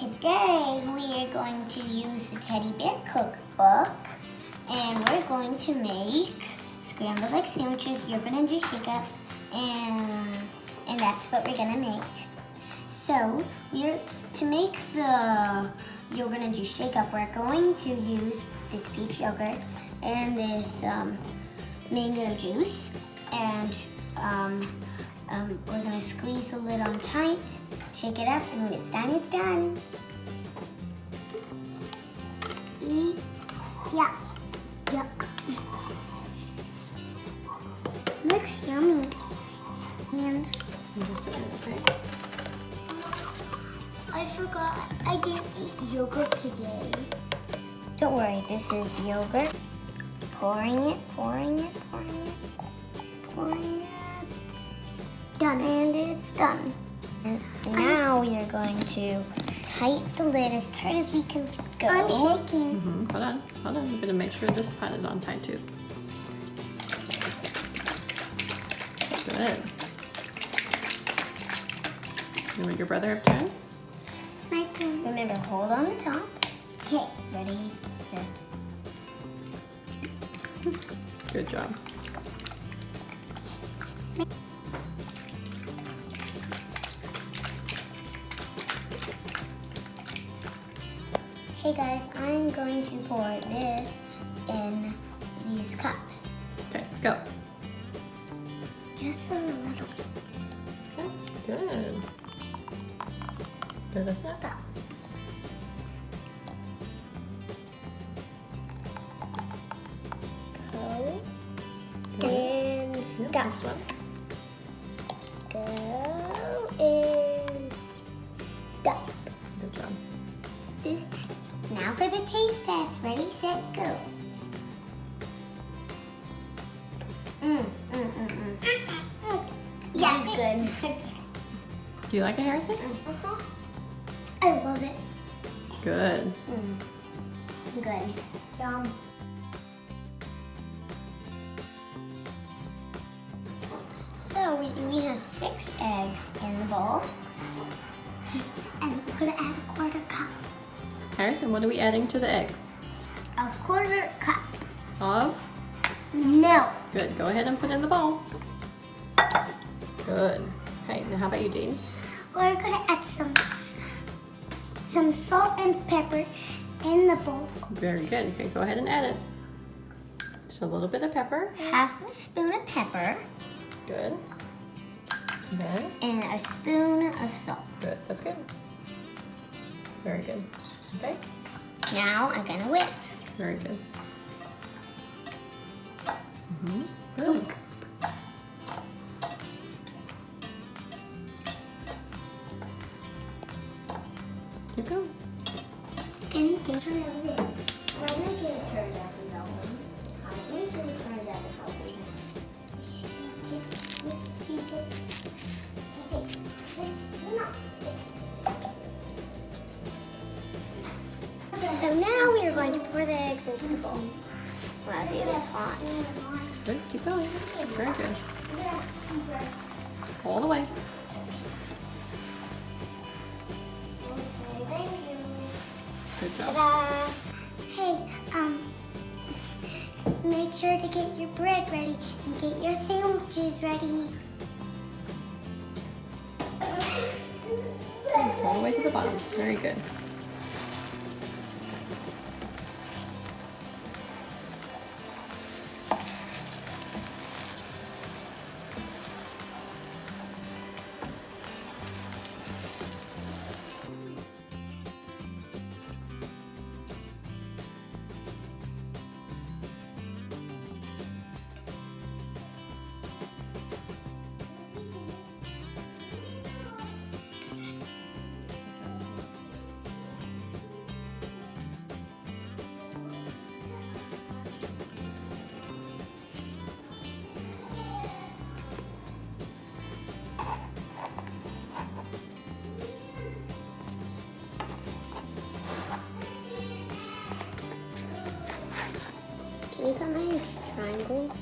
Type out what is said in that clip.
today we are going to use the Teddy Bear Cookbook, and we're going to make scrambled egg sandwiches. You're gonna do shake up, and that's what we're gonna make. So you're gonna do shake up. We're going to use this peach yogurt and this mango juice, and we're gonna squeeze the lid on tight, shake it up, and when it's done, it's done. Yeah. Yuck. Looks yummy. And I forgot I didn't eat yogurt today. Don't worry, this is yogurt. Pouring it. Done. And it's done. And now we are going to tighten the lid as tight as we can go. I'm shaking. Hold on. We're gonna make sure this pot is on tight too. Good. You want your brother have turn? My turn. Remember, hold on the top. Okay, ready, set. Good job. Hey guys, I'm going to pour this in these cups. Okay, go. Just a little. Good. Good, that's not that. Go. And stop. Next one. Go and stop. Good job. Now for the taste test. Ready, set, go. Yeah, good. Do you like it, Harrison? I love it. Good. Good. Yum. So we have 6 eggs in the bowl. And we're gonna add a 1/4 cup. Harrison, what are we adding to the eggs? A 1/4 cup. Of? Milk. Good. Go ahead and put it in the bowl. Good. Okay, now how about you, Dean? We're gonna add some salt and pepper in the bowl. Very good. Okay, go ahead and add it. Just a little bit of pepper. 1/2 spoon of pepper. Good. Then? And a spoon of salt. Good. That's good. Very good. Okay. Now I'm gonna whisk. Very good. Good. Keep going. Can you take care of this? When I get it turned up in the oven, I usually turn it up in the oven. So now we are going to pour the eggs into the bowl. Wow, it is hot. Good. Keep going. Very good. All the way. Okay, thank you. Good job. Ta-da! Hey, make sure to get your bread ready and get your sandwiches ready. All the way to the bottom. Very good. Can you cut my triangles?